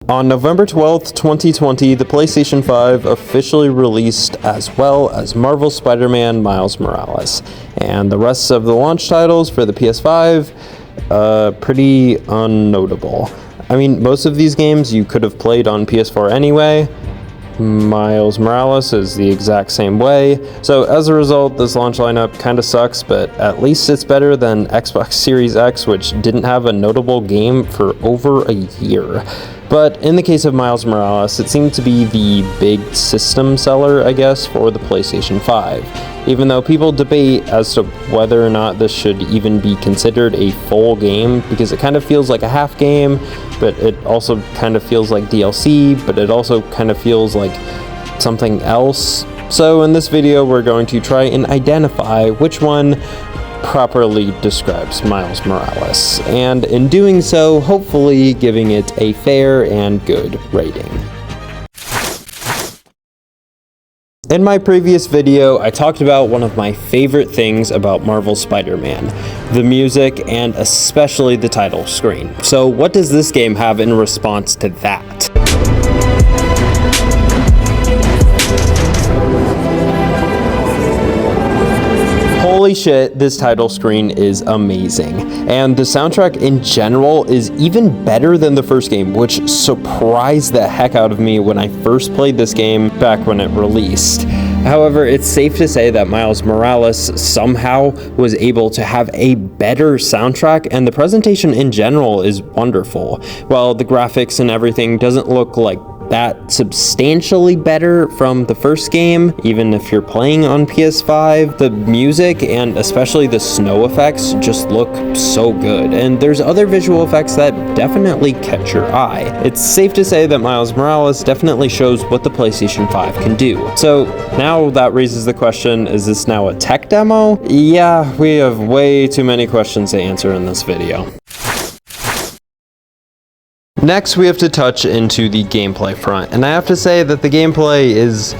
On November 12th, 2020, the PlayStation 5 officially released as well as Marvel's Spider-Man Miles Morales, and the rest of the launch titles for the PS5, pretty unnotable. I mean, most of these games you could have played on PS4 anyway. Miles Morales is the exact same way. So as a result, this launch lineup kind of sucks, but at least it's better than Xbox Series X, which didn't have a notable game for over a year. But in the case of Miles Morales, it seemed to be the big system seller, I guess, for the PlayStation 5. Even though people debate as to whether or not this should even be considered a full game, because it kind of feels like a half game, but it also kind of feels like DLC, but it also kind of feels like something else. So in this video, we're going to try and identify which one properly describes Miles Morales, and in doing so, hopefully giving it a fair and good rating. In my previous video, I talked about one of my favorite things about Marvel's Spider-Man, the music and especially the title screen. So what does this game have in response to that? Holy shit, this title screen is amazing. And the soundtrack in general is even better than the first game, which surprised the heck out of me when I first played this game back when it released. However, it's safe to say that Miles Morales somehow was able to have a better soundtrack, and the presentation in general is wonderful. While the graphics and everything doesn't look like that substantially better from the first game, even if you're playing on PS5, the music and especially the snow effects just look so good, and there's other visual effects that definitely catch your eye. It's safe to say that Miles Morales definitely shows what the PlayStation 5 can do. So now that raises the question, is this now a tech demo? Yeah, we have way too many questions to answer in this video. Next, we have to touch into the gameplay front, and I have to say that the gameplay is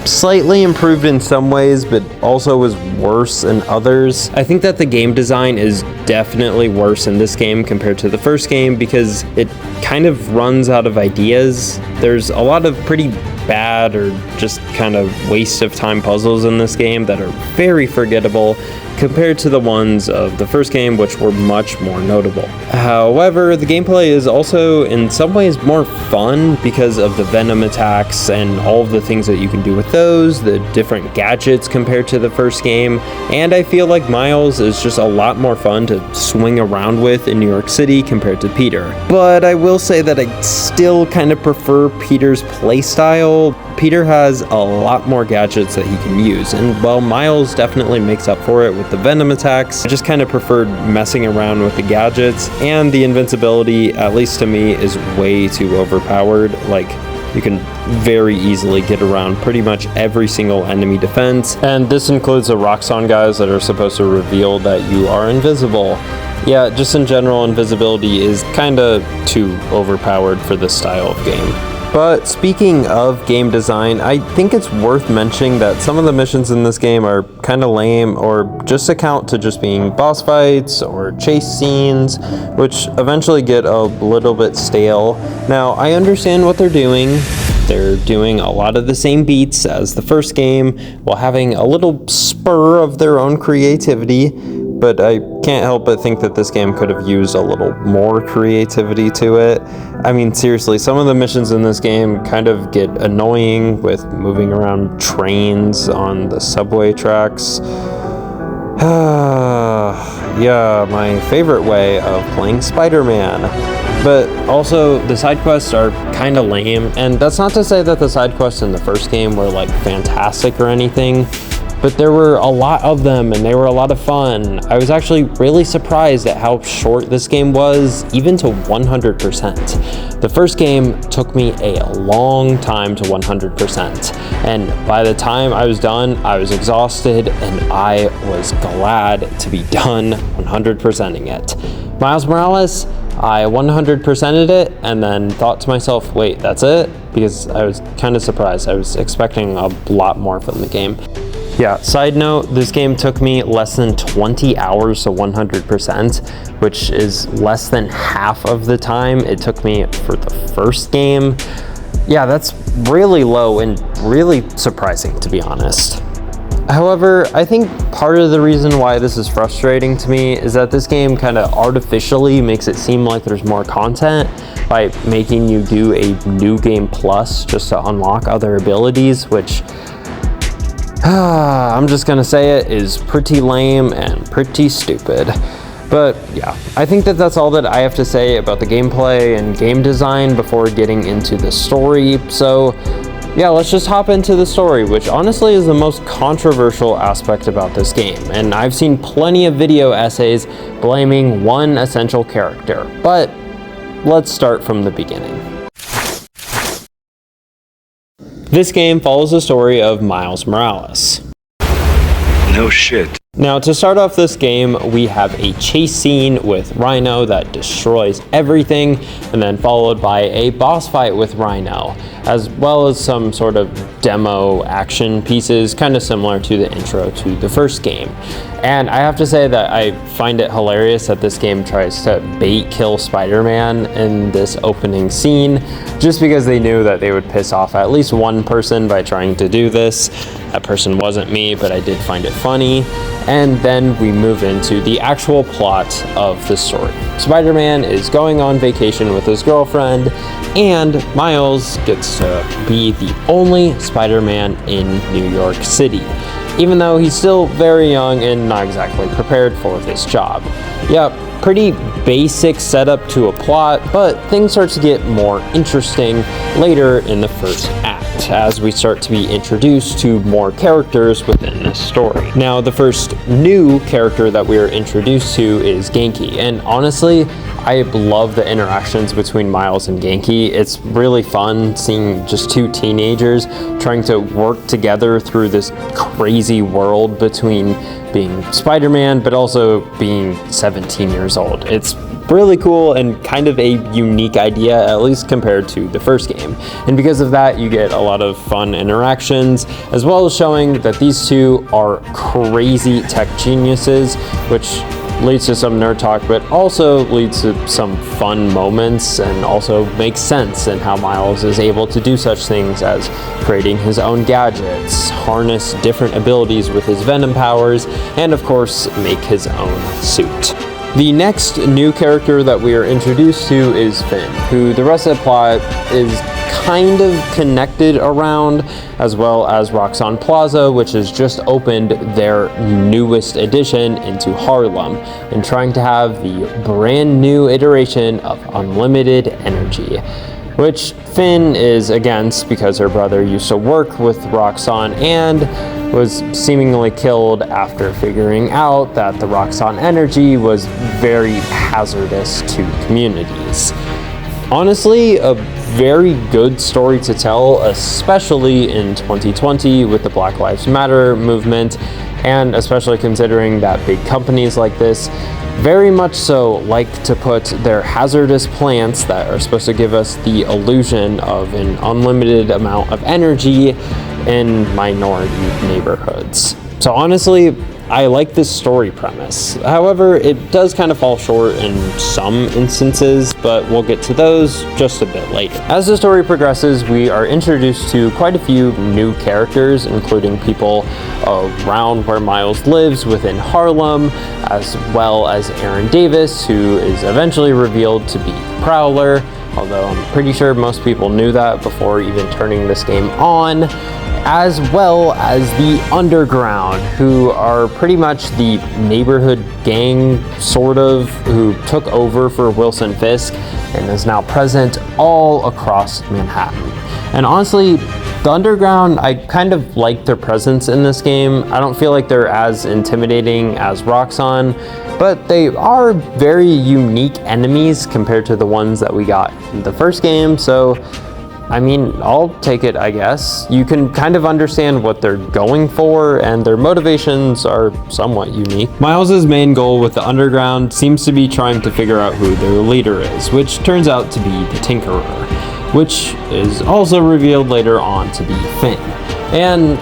slightly improved in some ways, but also is worse in others. I think that the game design is definitely worse in this game compared to the first game because it kind of runs out of ideas. There's a lot of pretty bad or just kind of waste of time puzzles in this game that are very forgettable compared to the ones of the first game, which were much more notable. However, the gameplay is also in some ways more fun because of the venom attacks and all of the things that you can do with those, the different gadgets compared to the first game, and I feel like Miles is just a lot more fun to swing around with in New York City compared to Peter. But I will say that I still kind of prefer Peter's playstyle. Peter has a lot more gadgets that he can use, and while Miles definitely makes up for it with the venom attacks, I just kind of preferred messing around with the gadgets, and the invincibility, at least to me, is way too overpowered. Like, you can very easily get around pretty much every single enemy defense, and this includes the Roxxon guys that are supposed to reveal that you are invisible. Yeah, just in general, invisibility is kinda too overpowered for this style of game. But speaking of game design, I think it's worth mentioning that some of the missions in this game are kind of lame or just account to just being boss fights or chase scenes, which eventually get a little bit stale. Now, I understand what they're doing. They're doing a lot of the same beats as the first game while having a little spur of their own creativity, but I can't help but think that this game could have used a little more creativity to it. I mean, seriously, some of the missions in this game kind of get annoying with moving around trains on the subway tracks. Yeah, my favorite way of playing Spider-Man. But also, the side quests are kind of lame, and that's not to say that the side quests in the first game were like fantastic or anything, but there were a lot of them and they were a lot of fun. I was actually really surprised at how short this game was, even to 100%. The first game took me a long time to 100%, and by the time I was done, I was exhausted and I was glad to be done 100%ing it. Miles Morales, I 100%ed it and then thought to myself, wait, that's it? Because I was kind of surprised. I was expecting a lot more from the game. Yeah, side note, this game took me less than 20 hours to 100%, which is less than half of the time it took me for the first game. Yeah, that's really low and really surprising, to be honest. However, I think part of the reason why this is frustrating to me is that this game kind of artificially makes it seem like there's more content by making you do a new game plus just to unlock other abilities, which I'm just gonna say it is pretty lame and pretty stupid. But yeah, I think that that's all that I have to say about the gameplay and game design before getting into the story. So yeah, let's just hop into the story, which honestly is the most controversial aspect about this game. And I've seen plenty of video essays blaming one essential character, but let's start from the beginning. This game follows the story of Miles Morales. No shit. Now, to start off this game, we have a chase scene with Rhino that destroys everything, and then followed by a boss fight with Rhino, as well as some sort of demo action pieces, kind of similar to the intro to the first game. And I have to say that I find it hilarious that this game tries to bait kill Spider-Man in this opening scene, just because they knew that they would piss off at least one person by trying to do this. That person wasn't me, but I did find it funny. And then we move into the actual plot of the story. Spider-Man is going on vacation with his girlfriend, and Miles gets to be the only Spider-Man in New York City, even though he's still very young and not exactly prepared for this job. Yep, pretty basic setup to a plot, but things start to get more interesting later in the first act, as we start to be introduced to more characters within this story. Now, the first new character that we are introduced to is Genki, and honestly, I love the interactions between Miles and Genki. It's really fun seeing just two teenagers trying to work together through this crazy world between being Spider-Man, but also being 17 years old. It's really cool and kind of a unique idea, at least compared to the first game. And because of that, you get a lot of fun interactions, as well as showing that these two are crazy tech geniuses, which leads to some nerd talk, but also leads to some fun moments and also makes sense in how Miles is able to do such things as creating his own gadgets, harness different abilities with his Venom powers, and of course, make his own suit. The next new character that we are introduced to is Finn, who the rest of the plot is kind of connected around, as well as Roxxon Plaza, which has just opened their newest addition into Harlem and trying to have the brand new iteration of unlimited energy, which Finn is against because her brother used to work with Roxxon and was seemingly killed after figuring out that the Roxxon energy was very hazardous to communities. Honestly, a very good story to tell, especially in 2020 with the Black Lives Matter movement, and especially considering that big companies like this very much so like to put their hazardous plants that are supposed to give us the illusion of an unlimited amount of energy in minority neighborhoods. So honestly, I like this story premise. However, it does kind of fall short in some instances, but we'll get to those just a bit later. As the story progresses, we are introduced to quite a few new characters, including people around where Miles lives within Harlem, as well as Aaron Davis, who is eventually revealed to be Prowler, although I'm pretty sure most people knew that before even turning this game on, as well as the Underground, who are pretty much the neighborhood gang, sort of, who took over for Wilson Fisk and is now present all across Manhattan. And honestly, the Underground, I kind of like their presence in this game. I don't feel like they're as intimidating as Roxxon, but they are very unique enemies compared to the ones that we got in the first game, so I mean, I'll take it, I guess. You can kind of understand what they're going for, and their motivations are somewhat unique. Miles' main goal with the Underground seems to be trying to figure out who their leader is, which turns out to be the Tinkerer, which is also revealed later on to be Finn. And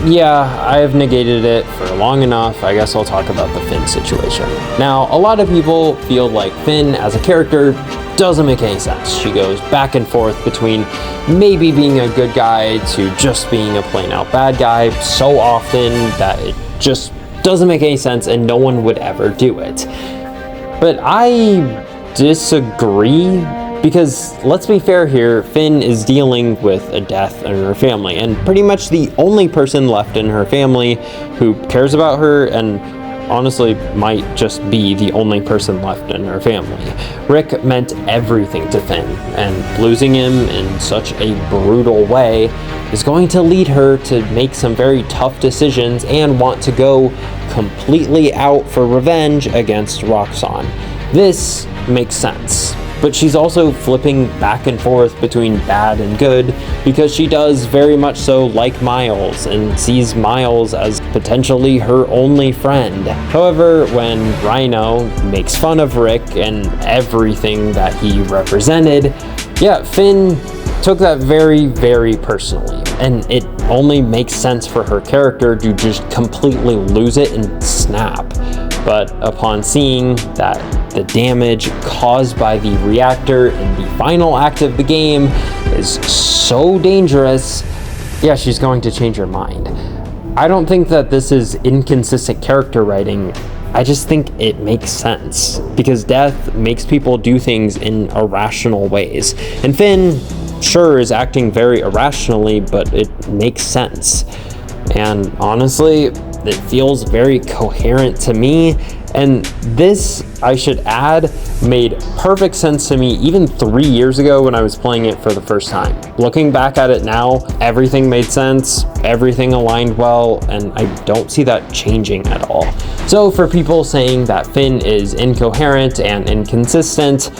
yeah, I have negated it for long enough. I guess I'll talk about the Finn situation. Now, a lot of people feel like Finn as a character doesn't make any sense. She goes back and forth between maybe being a good guy to just being a plain out bad guy so often that it just doesn't make any sense and no one would ever do it. But I disagree, because let's be fair here, Finn is dealing with a death in her family, and pretty much the only person left in her family who cares about her, and honestly might just be the only person left in her family. Rick meant everything to Finn, and losing him in such a brutal way is going to lead her to make some very tough decisions and want to go completely out for revenge against Roxxon. This makes sense. But she's also flipping back and forth between bad and good because she does very much so like Miles and sees Miles as potentially her only friend. However, when Rhino makes fun of Rick and everything that he represented, yeah, Finn took that very, very personally, and it only makes sense for her character to just completely lose it and snap. But upon seeing that the damage caused by the reactor in the final act of the game is so dangerous, yeah, she's going to change her mind. I don't think that this is inconsistent character writing. I just think it makes sense, because death makes people do things in irrational ways. And Finn, sure, is acting very irrationally, but it makes sense. And honestly, it feels very coherent to me. And this, I should add, made perfect sense to me even 3 years ago when I was playing it for the first time. Looking back at it now, everything made sense, everything aligned well, and I don't see that changing at all. So for people saying that Finn is incoherent and inconsistent,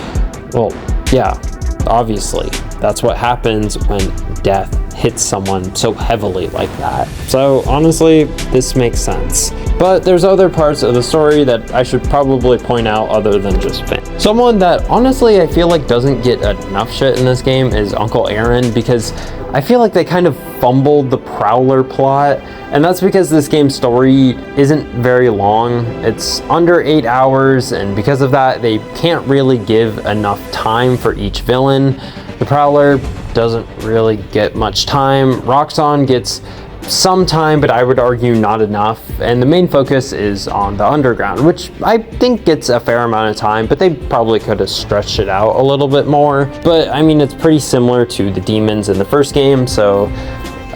well, yeah, obviously, that's what happens when death hits someone so heavily like that. So honestly, this makes sense. But there's other parts of the story that I should probably point out other than just Finn. Someone that honestly I feel like doesn't get enough shit in this game is Uncle Aaron, because I feel like they kind of fumbled the Prowler plot, and that's because this game's story isn't very long. It's under 8 hours, and because of that, they can't really give enough time for each villain. The Prowler doesn't really get much time. Roxxon gets some time, but I would argue not enough. And the main focus is on the underground, which I think gets a fair amount of time, but they probably could have stretched it out a little bit more. But I mean, it's pretty similar to the demons in the first game, so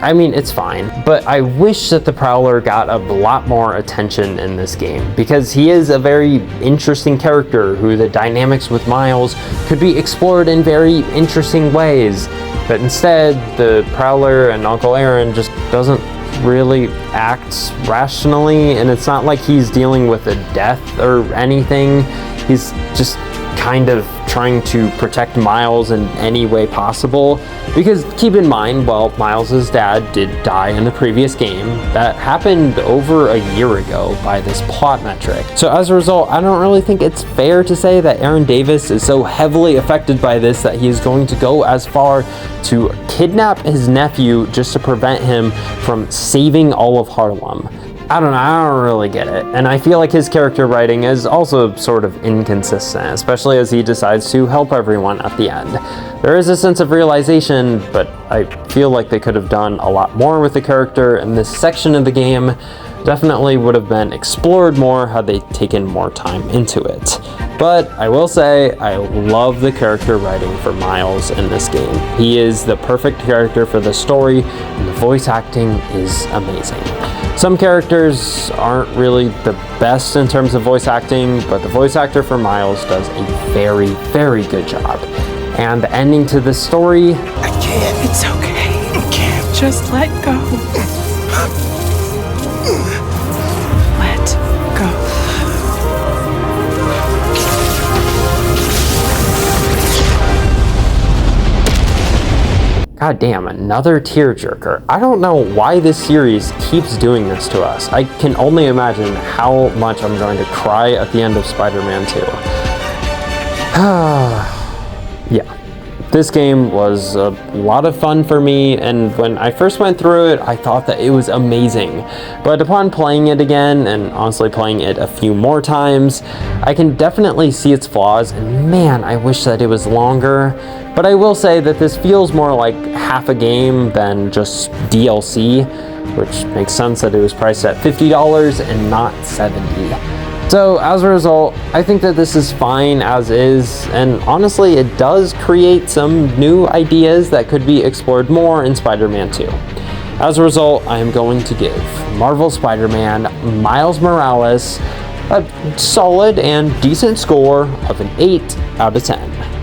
I mean, it's fine. But I wish that the Prowler got a lot more attention in this game, because he is a very interesting character who the dynamics with Miles could be explored in very interesting ways. But instead, the Prowler and Uncle Aaron just doesn't really act rationally, and it's not like he's dealing with a death or anything. He's just kind of trying to protect Miles in any way possible, because keep in mind, well, Miles's dad did die in the previous game. That happened over a year ago by this plot metric. So as a result, I don't really think it's fair to say that Aaron Davis is so heavily affected by this that he is going to go as far to kidnap his nephew just to prevent him from saving all of Harlem. I don't really get it. And I feel like his character writing is also sort of inconsistent, especially as he decides to help everyone at the end. There is a sense of realization, but I feel like they could have done a lot more with the character, and this section of the game definitely would have been explored more had they taken more time into it. But I will say, I love the character writing for Miles in this game. He is the perfect character for the story, and the voice acting is amazing. Some characters aren't really the best in terms of voice acting, but the voice actor for Miles does a very, very good job. And the ending to this story... I can't. It's okay. I can't. Just let go. Let go. God damn, another tearjerker. I don't know why this series keeps doing this to us. I can only imagine how much I'm going to cry at the end of Spider-Man 2. Yeah. This game was a lot of fun for me, and when I first went through it, I thought that it was amazing. But upon playing it again, and honestly playing it a few more times, I can definitely see its flaws, and man, I wish that it was longer. But I will say that this feels more like half a game than just DLC, which makes sense that it was priced at $50 and not $70. So as a result, I think that this is fine as is, and honestly, it does create some new ideas that could be explored more in Spider-Man 2. As a result, I am going to give Marvel Spider-Man Miles Morales a solid and decent score of an 8 out of 10.